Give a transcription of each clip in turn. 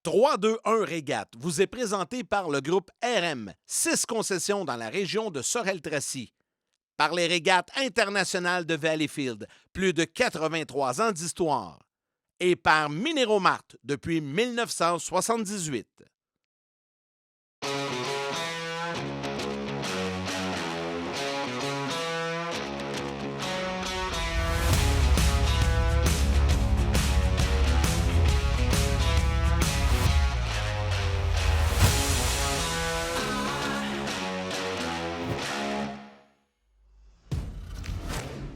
3-2-1 Régate vous est présenté par le groupe RM, 6 concessions dans la région de Sorel-Tracy. Par les régates internationales de Valleyfield, plus de 83 ans d'histoire. Et par Minéromart depuis 1978.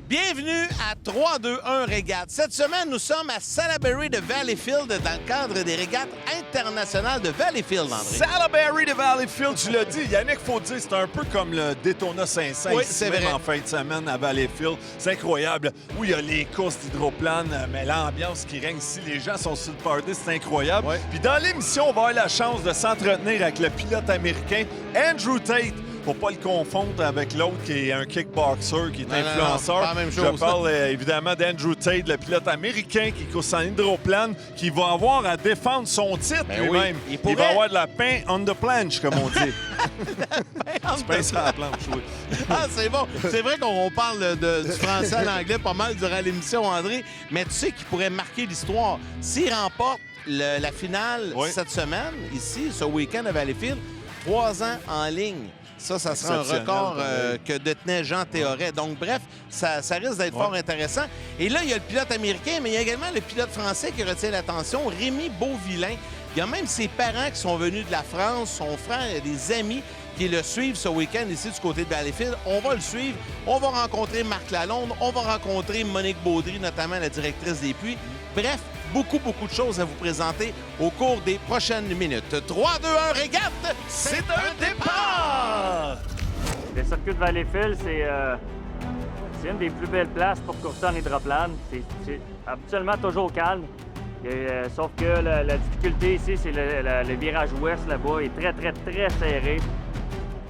Bienvenue à 3-2-1 Régate. Cette semaine, nous sommes à Salaberry de Valleyfield dans le cadre des régates internationales de Valleyfield, André. Salaberry de Valleyfield, tu l'as dit. Yannick, faut dire, c'est un peu comme le Daytona 500 oui, ici, c'est même vrai. En fin de semaine à Valleyfield. C'est incroyable. Oui, il y a les courses d'hydroplane, mais l'ambiance qui règne ici, les gens sont sur le party, c'est incroyable. Oui. Puis dans l'émission, on va avoir la chance de s'entretenir avec le pilote américain Andrew Tate. Faut pas le confondre avec l'autre qui est un kickboxer, qui est influenceur. Non, pas la même chose. Je parle évidemment d'Andrew Tate, le pilote américain qui course en hydroplane, qui va avoir à défendre son titre lui-même. Oui, il va avoir de la pain on the planche, comme on dit. Du pain sur la planche, oui. Ah, c'est bon. C'est vrai qu'on parle du français à l'anglais pas mal durant l'émission, André, mais tu sais qu'il pourrait marquer l'histoire. S'il remporte la finale cette semaine, ici, ce week-end à Valleyfield, 3 ans en ligne. Ça serait un record que détenait Jean Théoret. Donc, bref, ça risque d'être fort intéressant. Et là, il y a le pilote américain, mais il y a également le pilote français qui retient l'attention, Rémi Beauvillain. Il y a même ses parents qui sont venus de la France, son frère, il y a des amis qui le suivent ce week-end ici du côté de Valleyfield. On va le suivre. On va rencontrer Marc Lalonde. On va rencontrer Monique Baudry, notamment la directrice des puits. Bref, beaucoup de choses à vous présenter au cours des prochaines minutes. 3-2-1 Régate, c'est un départ! Le circuit de Valleyfield, c'est une des plus belles places pour courser en hydroplane. C'est habituellement toujours calme. Sauf que la difficulté ici, c'est le virage ouest là-bas. Il est très serré.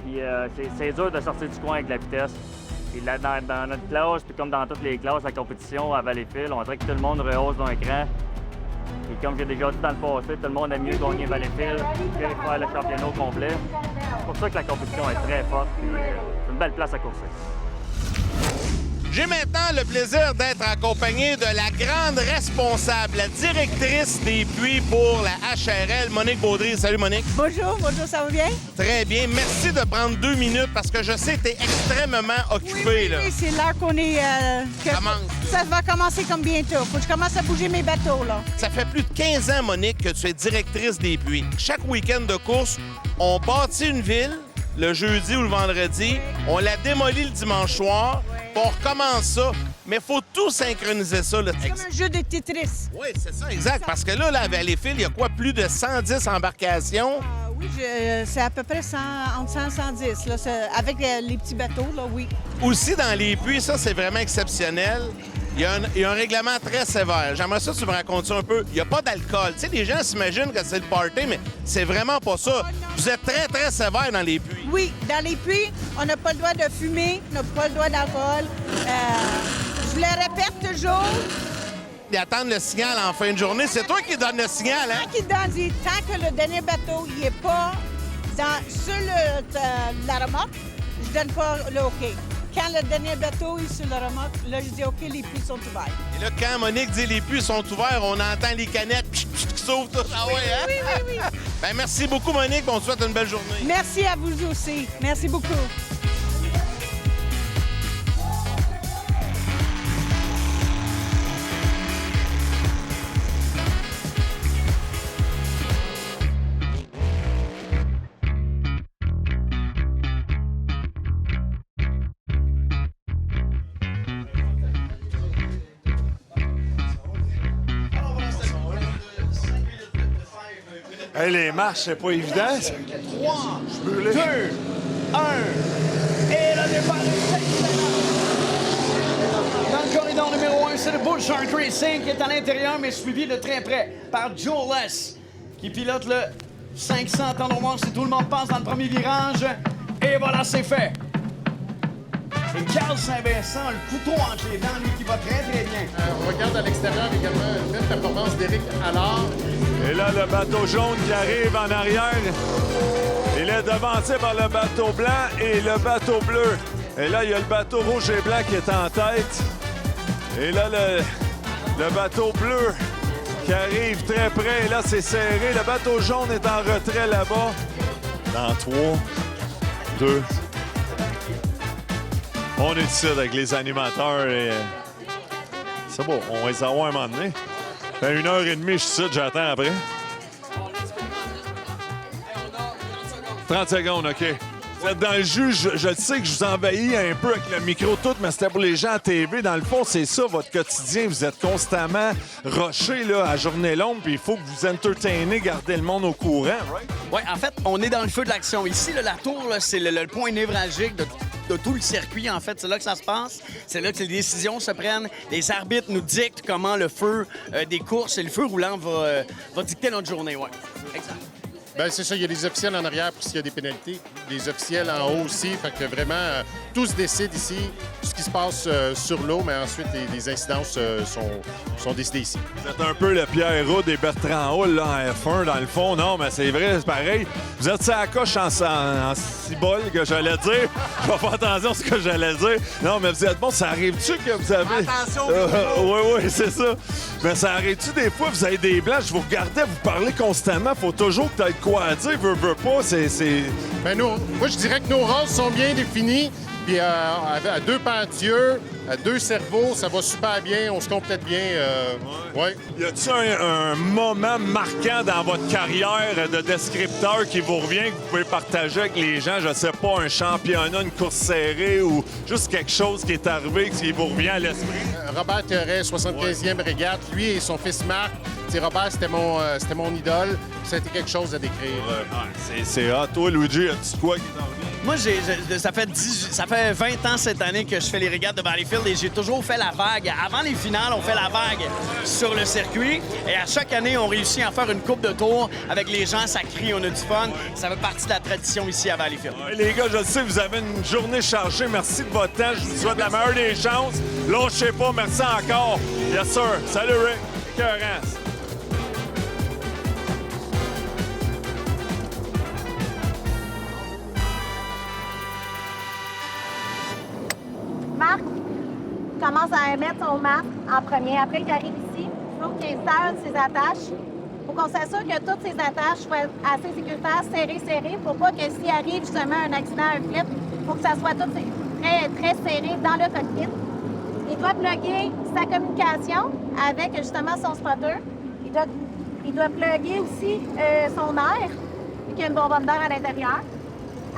Puis c'est dur de sortir du coin avec la vitesse. Et là, dans notre classe, puis comme dans toutes les classes, la compétition à Valleyfield, on dirait que tout le monde rehausse d'un cran. Et comme j'ai déjà dit dans le passé, tout le monde aime mieux gagner Valleyfield que faire le championnat au complet. C'est pour ça que la compétition est très forte. C'est une belle place à courser. J'ai maintenant le plaisir d'être accompagné de la grande responsable, la directrice des puits pour la HRL, Monique Baudry. Salut, Monique. Bonjour, ça va bien? Très bien. Merci de prendre 2 minutes parce que je sais que tu es extrêmement occupée. Là. Oui, c'est l'heure qu'on est... Ça va commencer comme bientôt. Faut que je commence à bouger mes bateaux, là. Ça fait plus de 15 ans, Monique, que tu es directrice des puits. Chaque week-end de course, on bâtit une ville le jeudi ou le vendredi, on la démolit le dimanche soir, puis on recommence ça. Mais il faut tout synchroniser ça. C'est comme un jeu de Tetris. Oui, c'est ça, exact. Parce que là, à Valleyfield, il y a quoi? Plus de 110 embarcations? Oui, c'est à peu près entre 100 et 110, là, avec les petits bateaux, là, oui. Aussi, dans les puits, ça, c'est vraiment exceptionnel. Il y a un règlement très sévère. J'aimerais ça que tu me racontes ça un peu. Il n'y a pas d'alcool. Tu sais, les gens s'imaginent que c'est le party, mais c'est vraiment pas ça. Vous êtes très sévère dans les puits. Oui, dans les puits, on n'a pas le droit de fumer, on n'a pas le droit d'alcool. Je le répète toujours. Ils attendent le signal en fin de journée. C'est toi qui donne le signal, hein? Tant qu'il donne, dit, tant que le dernier bateau n'est pas sur la remorque, je donne pas le OK. Quand le dernier bateau est sur la remorque, là, je dis OK, les puits sont ouverts. Et là, quand Monique dit les puits sont ouverts, on entend les canettes qui s'ouvrent toutes. Ah ouais, hein? Oui. Ben, merci beaucoup, Monique. On te souhaite une belle journée. Merci à vous aussi. Merci beaucoup. Hey, les marches, c'est pas évident. 3, 2, 1, et le départ est dans le corridor numéro 1, c'est le Bull Shark Racing qui est à l'intérieur, mais suivi de très près par Joe Less, qui pilote le 500 temps noir si tout le monde passe dans le premier virage. Et voilà, c'est fait. Et Carl Saint-Vincent, le couteau entre les dents, lui qui va très très bien. On regarde à l'extérieur également une belle performance d'Éric Allard. Et là, le bateau jaune qui arrive en arrière. Il est devancé par le bateau blanc et le bateau bleu. Et là, il y a le bateau rouge et blanc qui est en tête. Et là, le bateau bleu qui arrive très près. Et là, c'est serré. Le bateau jaune est en retrait là-bas. Dans 3, 2. On est ici avec les animateurs et... c'est beau, on va les avoir un moment donné. Ça fait 1h30, je suis ici, j'attends après. 30 secondes, OK. Vous êtes dans le jus, je sais que je vous envahis un peu avec le micro tout, mais c'était pour les gens à TV. Dans le fond, c'est ça, votre quotidien. Vous êtes constamment rushé là, à journée longue, puis il faut que vous entertainez, gardez le monde au courant, right? Oui, en fait, on est dans le feu de l'action. Ici, là, la tour, là, c'est le point névralgique de tout le circuit, en fait. C'est là que ça se passe. C'est là que les décisions se prennent. Les arbitres nous dictent comment le feu des courses et le feu roulant va dicter notre journée, oui. Exact. Bien, c'est ça, il y a des officiels en arrière pour s'il y a des pénalités. Des officiels en haut aussi. Fait que vraiment, tout se décide ici, ce qui se passe sur l'eau, mais ensuite, les incidences sont décidées ici. Vous êtes un peu le Pierre Roux des Bertrand Hall là, en F1, dans le fond. Non, mais c'est vrai, c'est pareil. Vous êtes sur la coche en cibole, que j'allais dire. Je vais faire attention à ce que j'allais dire. Non, mais vous êtes bon. Ça arrive-tu que vous avez... Attention! Oui, c'est ça. Mais ça arrive-tu des fois, vous avez des blancs, je vous regardais, vous parlez constamment. Faut toujours que tu aies quoi à dire, veux pas, c'est... Bien, moi, je dirais que nos rôles sont bien définis. Puis à deux paires d'yeux, à deux cerveaux, ça va super bien. On se complète bien. Ouais. Y a-t-il un moment marquant dans votre carrière de descripteur qui vous revient, que vous pouvez partager avec les gens? Je sais pas, un championnat, une course serrée ou juste quelque chose qui est arrivé qui vous revient à l'esprit? Robert Théoret, 75e régate. Lui et son fils Marc. Robert, c'était mon idole. Ça a été quelque chose à décrire. C'est hot. Toi, Luigi, as-tu quoi qui t'en revient? Moi, ça fait 20 ans cette année que je fais les régates de Valleyfield et j'ai toujours fait la vague. Avant les finales, on fait la vague sur le circuit et à chaque année, on réussit à faire une coupe de tours avec les gens, ça crie, on a du fun. Ça fait partie de la tradition ici à Valleyfield. Ouais, les gars, je sais, vous avez une journée chargée. Merci de votre temps. Je vous souhaite la meilleure des chances. Lâchez pas. Merci encore. Yes, sir. Salut, Rick. Écœurant. Marc commence à mettre son masque en premier. Après qu'il arrive ici, il faut qu'il installe ses attaches. Il faut qu'on s'assure que toutes ses attaches soient assez sécuritaires, serrées, pour pas que s'il arrive justement un accident, un flip, il faut que ça soit tout très, très serré dans le cockpit. Il doit plugger sa communication avec justement son spotter. Il doit plugger aussi son air, puis qu'il y a une bonbonne d'air à l'intérieur.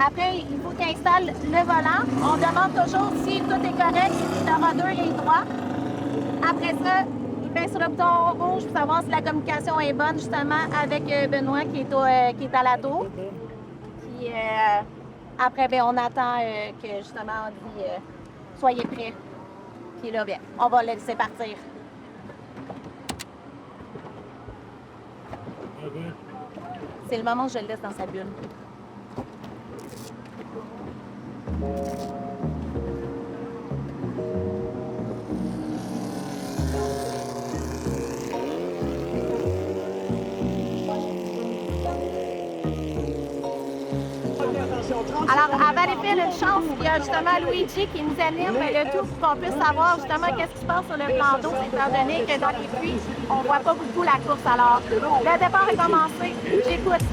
Après, il faut qu'il installe le volant. On demande toujours si tout est correct, s'il aura 2 lignes droites. Après ça, il pèse sur le bouton rouge pour savoir si la communication est bonne, justement, avec Benoît qui est à la tour. Puis après, bien, on attend que, justement, on dit soyez prêts. Puis là, bien, on va le laisser partir. C'est le moment où je le laisse dans sa bulle. Alors, à Valleyfield, une chance, il y a justement Luigi qui nous anime le tout pour qu'on puisse savoir justement qu'est-ce qui se passe sur le plan d'eau, étant donné que dans les pluies, on ne voit pas beaucoup la course. Alors, le départ est commencé. J'écoute.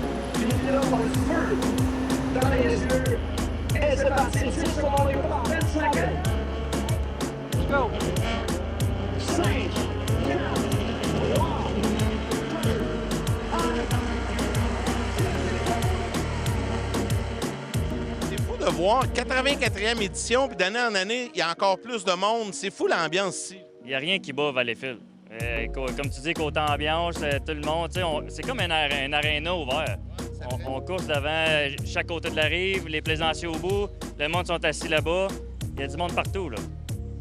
C'est parti, 6 secondes, 20 secondes. Go. 5, 4, 3, 2, 1. C'est fou de voir 84e édition, puis d'année en année, il y a encore plus de monde. C'est fou l'ambiance ici. Il n'y a rien qui bat Valleyfield. Comme tu dis, côté ambiance, tout le monde, c'est comme un aréna ouvert. On course devant chaque côté de la rive, les plaisanciers au bout, le monde sont assis là-bas. Il y a du monde partout, là.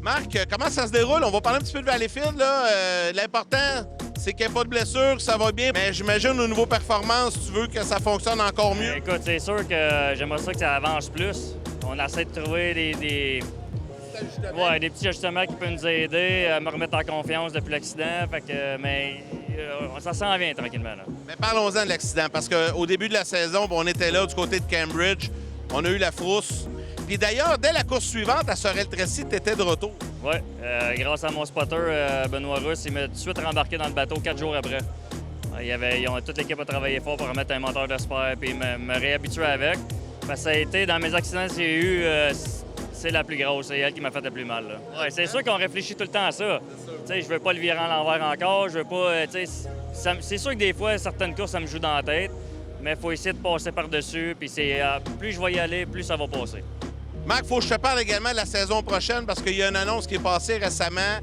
Marc, comment ça se déroule? On va parler un petit peu de Valleyfield, là. L'important, c'est qu'il n'y ait pas de blessure, que ça va bien. Mais j'imagine, au niveau performance, tu veux que ça fonctionne encore mieux? Écoute, c'est sûr que j'aimerais ça que ça avance plus. On essaie de trouver Ouais, des petits ajustements qui peuvent nous aider à me remettre en confiance depuis l'accident. Fait que, mais ça s'en vient tranquillement. Là. Mais parlons-en de l'accident, parce qu'au début de la saison, on était là du côté de Cambridge. On a eu la frousse. Puis d'ailleurs, dès la course suivante, à Sorel-Tracy, tu étais de retour. Oui, grâce à mon spotter, Benoît Russe, il m'a tout de suite rembarqué dans le bateau 4 jours après. Toute l'équipe a travaillé fort pour remettre un moteur de spare et me réhabituer avec. Parce que ça a été, dans mes accidents que j'ai eus, c'est la plus grosse. C'est elle qui m'a fait le plus mal. Ouais, c'est sûr qu'on réfléchit tout le temps à ça. Je veux pas le virer en l'envers encore. Je veux pas. C'est sûr que des fois, certaines courses, ça me joue dans la tête. Mais il faut essayer de passer par-dessus. Puis plus je vais y aller, plus ça va passer. Marc, il faut que je te parle également de la saison prochaine parce qu'il y a une annonce qui est passée récemment.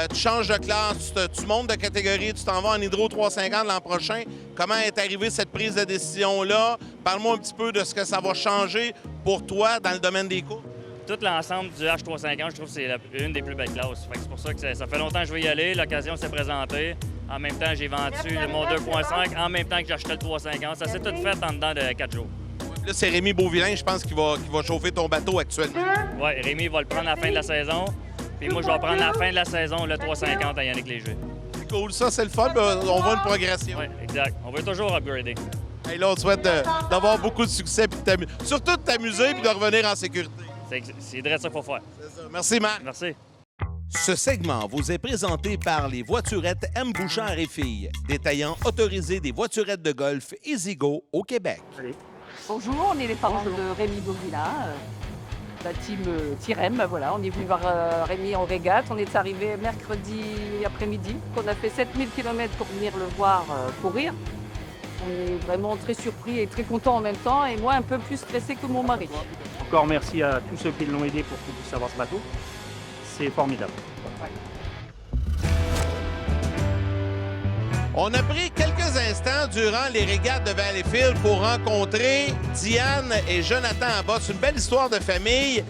Tu changes de classe, tu montes de catégorie, tu t'en vas en Hydro 350 l'an prochain. Comment est arrivée cette prise de décision-là? Parle-moi un petit peu de ce que ça va changer pour toi dans le domaine des courses. Tout l'ensemble du H350, je trouve que c'est une des plus belles classes. C'est pour ça que ça fait longtemps que je veux y aller. L'occasion s'est présentée. En même temps, j'ai vendu mon 2.5 en même temps que j'achetais le 350. Ça s'est tout fait en dedans de 4 jours. Là, c'est Rémi Beauvillain, je pense, qui va chauffer ton bateau actuellement. Oui, Rémi va le prendre à la fin de la saison. Puis moi, je vais prendre à la fin de la saison le 350 à Yannick Léger. C'est cool, ça, c'est le fun. On voit une progression. Oui, exact. On veut toujours upgrader. Et là, on te souhaite d'avoir beaucoup de succès, puis surtout de t'amuser puis de revenir en sécurité. C'est direct ça qu'il faut faire. C'est ça. Merci, Marc. Merci. Ce segment vous est présenté par les voiturettes M. Bouchard et Filles, détaillant autorisé des voiturettes de golf EasyGo au Québec. Bonjour, on est les parents de Rémi Beauvillain, la team Tirem. Voilà, on est venu voir Rémi en régate. On est arrivé mercredi après-midi. On a fait 7000 km pour venir le voir courir. On est vraiment très surpris et très content en même temps. Et moi, un peu plus stressé que mon mari. Encore merci à tous ceux qui l'ont aidé pour qu'il puisse avoir ce bateau. C'est formidable. On a pris quelques instants durant les régates de Valleyfield pour rencontrer Diane et Jonathan Abbott. C'est une belle histoire de famille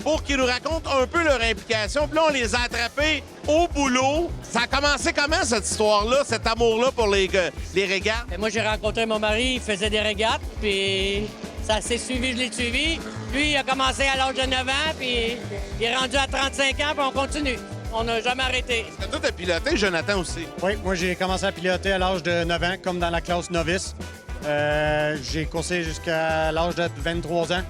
pour qu'ils nous racontent un peu leur implication. Puis là, on les a attrapés au boulot. Ça a commencé comment, cette histoire-là, cet amour-là pour les régates? Et moi, j'ai rencontré mon mari, il faisait des régates, puis ça s'est suivi, je l'ai suivi. Lui, il a commencé à l'âge de 9 ans, puis il est rendu à 35 ans, puis on continue. On n'a jamais arrêté. Est-ce que toi, t'as piloté, Jonathan, aussi? Oui, moi, j'ai commencé à piloter à l'âge de 9 ans, comme dans la classe novice. J'ai coursé jusqu'à l'âge de 23 ans.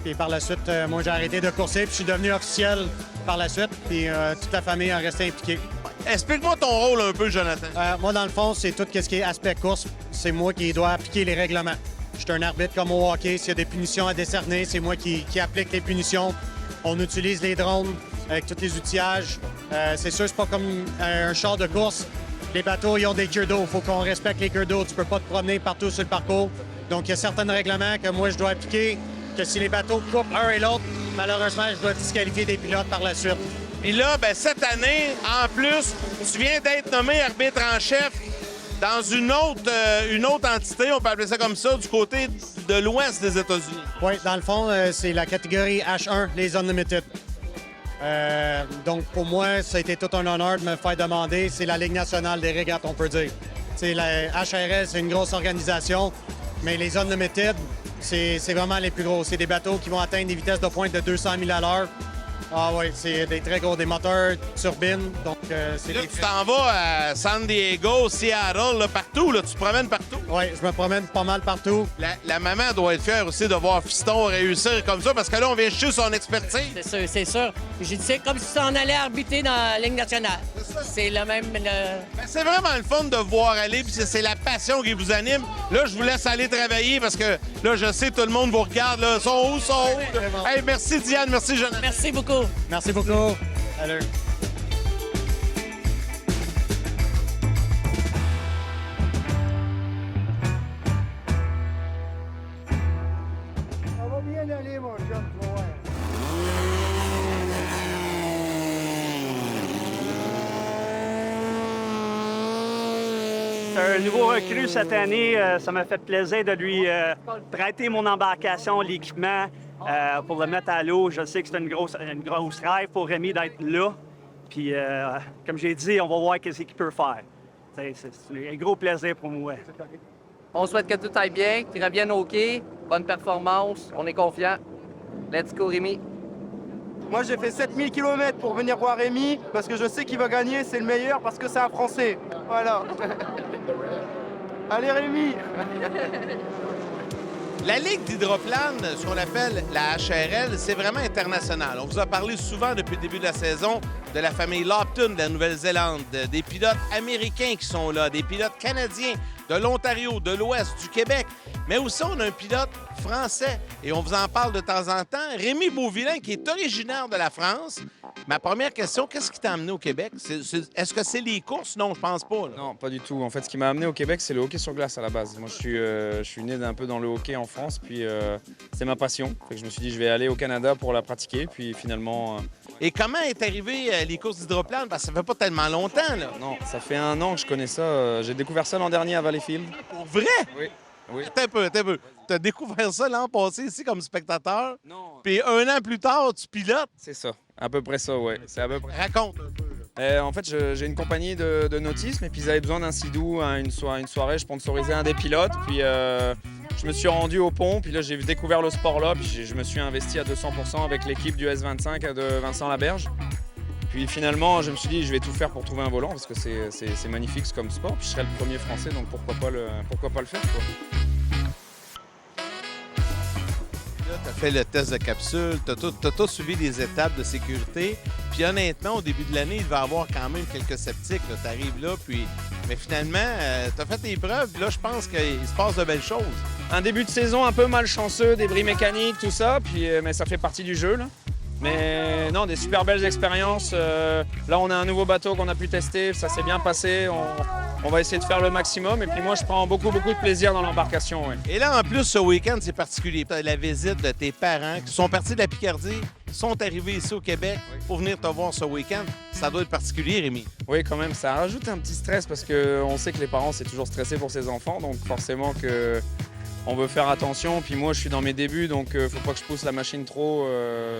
Puis par la suite, moi, j'ai arrêté de courser, puis je suis devenu officiel par la suite. Puis toute la famille a resté impliquée. Explique-moi ton rôle un peu, Jonathan. Moi, dans le fond, c'est tout ce qui est aspect course. C'est moi qui dois appliquer les règlements. Je suis un arbitre comme au hockey. S'il y a des punitions à décerner, c'est moi qui applique les punitions. On utilise les drones avec tous les outillages. C'est sûr, c'est pas comme un char de course. Les bateaux, ils ont des queues d'eau. Il faut qu'on respecte les queues d'eau. Tu peux pas te promener partout sur le parcours. Donc, il y a certains règlements que moi, je dois appliquer, que si les bateaux coupent un et l'autre, malheureusement, je dois disqualifier des pilotes par la suite. Et là, cette année, en plus, tu viens d'être nommé arbitre en chef dans une autre entité, on peut appeler ça comme ça, du côté de l'ouest des États-Unis. Oui, dans le fond, c'est la catégorie H1, les Unlimited. Donc, pour moi, ça a été tout un honneur de me faire demander. C'est la Ligue nationale des régates, on peut dire. La HRL, c'est une grosse organisation, mais les Unlimited, c'est vraiment les plus gros. C'est des bateaux qui vont atteindre des vitesses de pointe de 200 000 à l'heure. Ah oui, c'est des très gros, des moteurs, turbines. Donc, c'est là, tu t'en vas à San Diego, Seattle, là, partout, là, tu te promènes partout. Oui, je me promène pas mal partout. La maman doit être fière aussi de voir Fiston réussir comme ça, parce que là, on vient chercher son expertise. C'est sûr, c'est sûr. J'ai dit, c'est comme si tu en allais arbitrer dans la Ligue nationale. C'est le même... C'est vraiment le fun de vous voir aller, puis c'est la passion qui vous anime. Là, je vous laisse aller travailler, parce que là, je sais, tout le monde vous regarde, là. Sont où? Hey, merci, Diane, merci, Jonathan. Merci beaucoup. Merci beaucoup. Salut. Ça va bien aller, mon jeune joueur. C'est un nouveau recrue cette année. Ça m'a fait plaisir de lui prêter mon embarcation, l'équipement, pour le mettre à l'eau. Je sais que c'est une grosse rêve pour Rémi d'être là. Puis, comme j'ai dit, on va voir ce qu'il peut faire. C'est un gros plaisir pour moi. On souhaite que tout aille bien, qu'il revienne au quai. Bonne performance, on est confiant. Let's go, Rémi. Moi, j'ai fait 7000 km pour venir voir Rémi parce que je sais qu'il va gagner, c'est le meilleur parce que c'est un Français. Voilà. Allez, Rémi! La Ligue d'hydroplane, ce qu'on appelle la HRL, c'est vraiment international. On vous a parlé souvent depuis le début de la saison de la famille Lopton de la Nouvelle-Zélande, des pilotes américains qui sont là, des pilotes canadiens de l'Ontario, de l'Ouest, du Québec. Mais aussi, on a un pilote français et on vous en parle de temps en temps. Rémi Beauvillain, qui est originaire de la France. Ma première question, qu'est-ce qui t'a amené au Québec? Est-ce que c'est les courses? Non, je pense pas. Là. Non, pas du tout. En fait, ce qui m'a amené au Québec, c'est le hockey sur glace à la base. Moi, je suis né un peu dans le hockey en France, puis c'est ma passion. Fait que je me suis dit, je vais aller au Canada pour la pratiquer, puis finalement... Et comment est arrivé les courses d'hydroplane? Parce que ça fait pas tellement longtemps, là. Non, ça fait 1 an que je connais ça. J'ai découvert ça l'an dernier à Valleyfield. Pour vrai? Oui. Oui. Attends un peu. Tu as découvert ça l'an passé ici comme spectateur. Non. Puis 1 an plus tard, tu pilotes. C'est ça. À peu près ça, oui. Raconte un peu. En fait, j'ai une compagnie de nautisme et puis ils avaient besoin d'un sidou à une soirée. Je sponsorisais un des pilotes. Puis je me suis rendu au pont. Puis là, j'ai découvert le sport là. Puis je me suis investi à 200% avec l'équipe du S25 de Vincent Laberge. Puis finalement, je me suis dit, je vais tout faire pour trouver un volant parce que c'est magnifique comme sport. Puis je serai le premier Français, donc pourquoi pas le faire, quoi. Tu as fait le test de capsule, tu as tout suivi les étapes de sécurité. Puis honnêtement, au début de l'année, il va y avoir quand même quelques sceptiques. Tu arrives là, mais finalement, tu as fait tes preuves. Puis là, je pense qu'il se passe de belles choses. Un début de saison un peu malchanceux, des bris mécaniques, tout ça. Mais ça fait partie du jeu, là. Mais non, des super belles expériences. Là, on a un nouveau bateau qu'on a pu tester. Ça s'est bien passé. On va essayer de faire le maximum. Et puis moi, je prends beaucoup de plaisir dans l'embarcation. Ouais. Et là, en plus, ce week-end, c'est particulier. La visite de tes parents qui sont partis de la Picardie, sont arrivés ici au Québec pour venir te voir ce week-end. Ça doit être particulier, Rémi. Oui, quand même. Ça rajoute un petit stress parce qu'on sait que les parents, c'est toujours stressé pour ses enfants. Donc forcément que... On veut faire attention, puis moi je suis dans mes débuts, donc faut pas que je pousse la machine trop.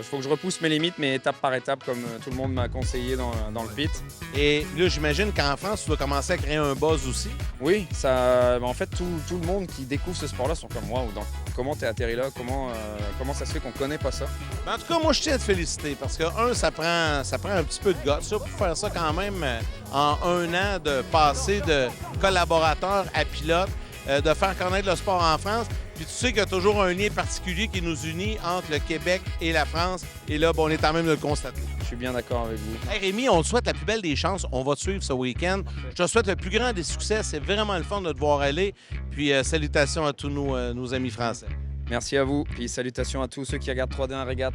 Faut que je repousse mes limites, mais étape par étape, comme tout le monde m'a conseillé dans le pit. Et là, j'imagine qu'en France, tu dois commencer à créer un buzz aussi. Oui, en fait, tout le monde qui découvre ce sport-là sont comme moi. Donc, comment t'es atterri là? Comment ça se fait qu'on connaît pas ça? En tout cas, moi, je tiens à te féliciter parce que, ça prend un petit peu de gars. Ça, pour faire ça quand même en 1 an, de passer de collaborateur à pilote. De faire connaître le sport en France. Puis tu sais qu'il y a toujours un lien particulier qui nous unit entre le Québec et la France. Et là, on est en même de le constater. Je suis bien d'accord avec vous. Hey Rémi, on te souhaite la plus belle des chances. On va te suivre ce week-end. Je te souhaite le plus grand des succès. C'est vraiment le fun de te voir aller. Puis salutations à tous nos amis français. Merci à vous. Puis salutations à tous ceux qui regardent 3D en régate.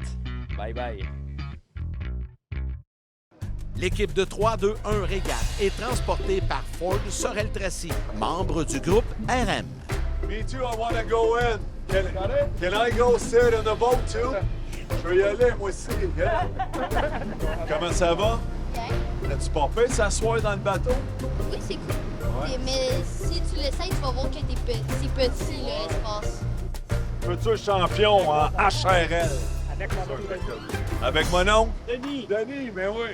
Bye bye. L'équipe de 3-2-1 Régate est transportée par Ford Sorel-Tracy, membre du groupe RM. Me too, I want to go in. Can I go sit in the boat too? Je veux y aller, moi aussi. Comment ça va? Bien. As-tu pas peur de s'asseoir dans le bateau? Oui, c'est cool. Ouais. Mais si tu l'essayes, tu vas voir que c'est petit, l'espace. Futur champion en HRL. Avec mon nom? Denis. Denis, ben oui.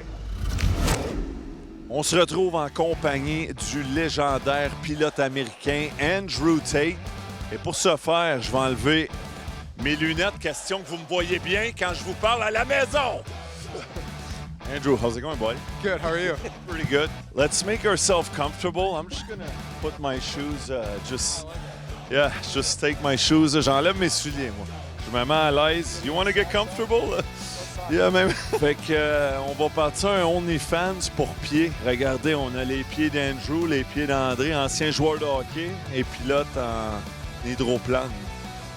On se retrouve en compagnie du légendaire pilote américain Andrew Tate. Et pour ce faire, je vais enlever mes lunettes, question que vous me voyez bien quand je vous parle à la maison. Andrew, how's it going, boy? Good, how are you? Pretty good. Let's make ourselves comfortable. I'm just gonna put my shoes, just take my shoes. J'enlève mes souliers, moi. Je me mets à l'aise. You want to get comfortable? Yeah, même. Fait que on va partir un OnlyFans pour pieds. Regardez, on a les pieds d'Andrew, les pieds d'André, ancien joueur de hockey et pilote en hydroplane.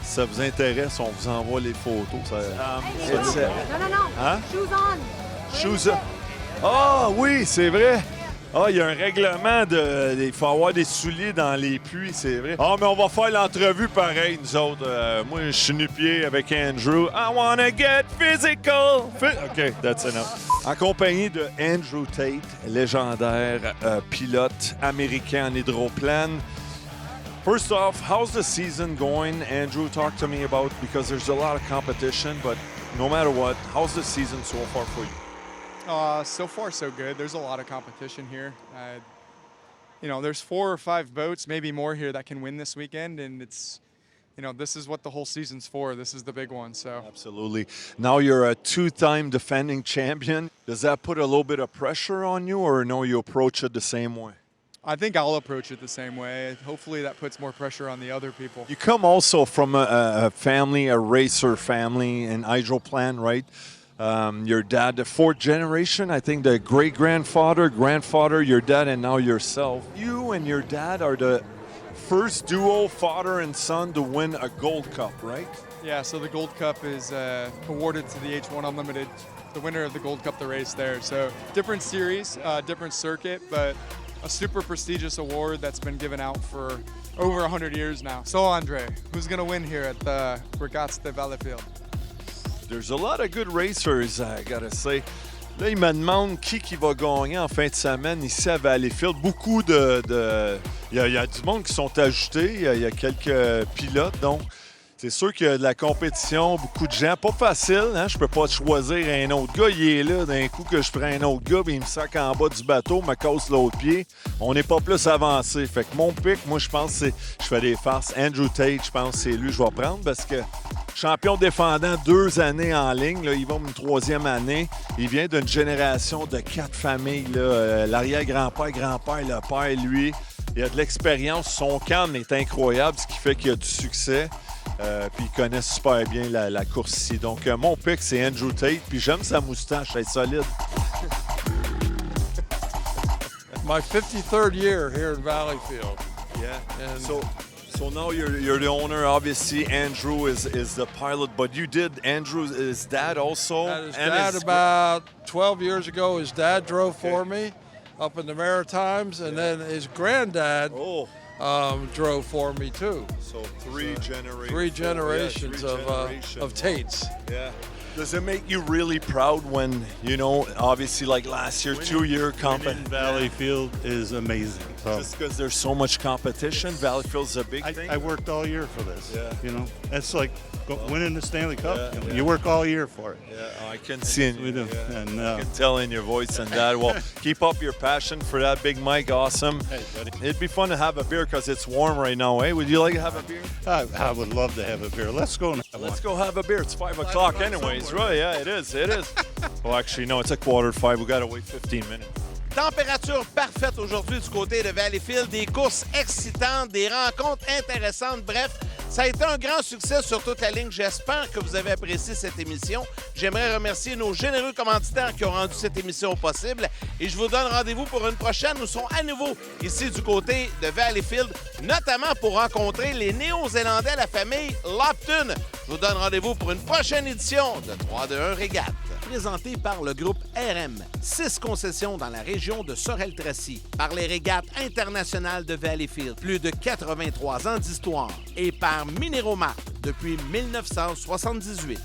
Si ça vous intéresse, on vous envoie les photos. Non. Hein? Shoes on. Shoes on. Ah oui, c'est vrai. Ah, il y a un règlement il faut avoir des souliers dans les puits, c'est vrai. Ah, mais on va faire l'entrevue pareil, nous autres. Moi, je suis nu-pied avec Andrew. I wanna get physical. OK, that's enough. En compagnie de Andrew Tate, légendaire pilote américain en hydroplane. First off, how's the season going? Andrew, talk to me about, because there's a lot of competition, but no matter what, how's the season so far for you? So far, so good. There's a lot of competition here. There's 4 or 5 boats, maybe more here, that can win this weekend, and it's you know, this is what the whole season's for. This is the big one. So Absolutely. Now you're a two-time defending champion. Does that put a little bit of pressure on you, or no, you approach it the same way? I think I'll approach it the same way. Hopefully that puts more pressure on the other people. You come also from a family, a racer family in hydroplan, right? Your dad, the fourth generation, I think the great-grandfather, grandfather, your dad, and now yourself. You and your dad are the first duo, father and son, to win a Gold Cup, right? Yeah, so the Gold Cup is awarded to the H1 Unlimited, the winner of the Gold Cup, the race there. So different series, different circuit, but a super prestigious award that's been given out for over 100 years now. So Andre, who's going to win here at the Regatta de Valleyfield? There's a lot of good racers, I gotta say. Là, il me demande qui va gagner en fin de semaine ici à Valleyfield. Beaucoup de... Il y a du monde qui sont ajoutés. Il y a quelques pilotes, donc c'est sûr qu'il y a de la compétition, beaucoup de gens. Pas facile, hein? Je peux pas choisir un autre gars. Il est là, d'un coup que je prends un autre gars, puis il me sac en bas du bateau, me casse l'autre pied. On n'est pas plus avancé. Fait que mon pic, moi, je pense que c'est... Je fais des farces. Andrew Tate, je pense que c'est lui que je vais prendre parce que champion défendant 2 années en ligne, là, il va une 3e année. Il vient d'une génération de 4 familles. L'arrière-grand-père, grand-père, le père, lui. Il a de l'expérience. Son calme est incroyable, ce qui fait qu'il a du succès. Puis il connaît super bien la course ici. Donc, mon pick, c'est Andrew Tate. Puis j'aime sa moustache, elle est solide. My 53rd year here in Valleyfield. Yeah. And So now you're the owner. Obviously, Andrew is the pilot, but you did his dad also. his dad about 12 years ago. His dad drove for me up in the Maritimes, and then his granddad drove for me too. So three generations. 3 generations of Tates. Yeah. Does it make you really proud when, you know, obviously like last year, 2-year competition? Valleyfield is amazing. So. Just because there's so much competition, Valleyfield's a big thing? I worked all year for this. Yeah. You know, it's like winning the Stanley Cup. You work all year for it. Yeah, I can see it. We do. And, I can tell in your voice and that. Well, keep up your passion for that, Big Mike. Awesome. Hey, buddy. It'd be fun to have a beer because it's warm right now, eh? Would you like to have a beer? I would love to have a beer. Let's go and have Let's go have a beer. It's 5 o'clock anyways, right? Yeah, it is. It is. Well, actually, no, it's a 4:45. We got to wait 15 minutes. Température parfaite aujourd'hui du côté de Valleyfield. Des courses excitantes, des rencontres intéressantes. Bref, ça a été un grand succès sur toute la ligne. J'espère que vous avez apprécié cette émission. J'aimerais remercier nos généreux commanditaires qui ont rendu cette émission possible. Et je vous donne rendez-vous pour une prochaine. Nous sommes à nouveau ici du côté de Valleyfield, notamment pour rencontrer les Néo-Zélandais, la famille Lopton. Je vous donne rendez-vous pour une prochaine édition de 3-2-1 Régate. Présenté par le groupe RM. 6 concessions dans la région de Sorel-Tracy. Par les Régates internationales de Valleyfield. Plus de 83 ans d'histoire. Et par Minéromart depuis 1978.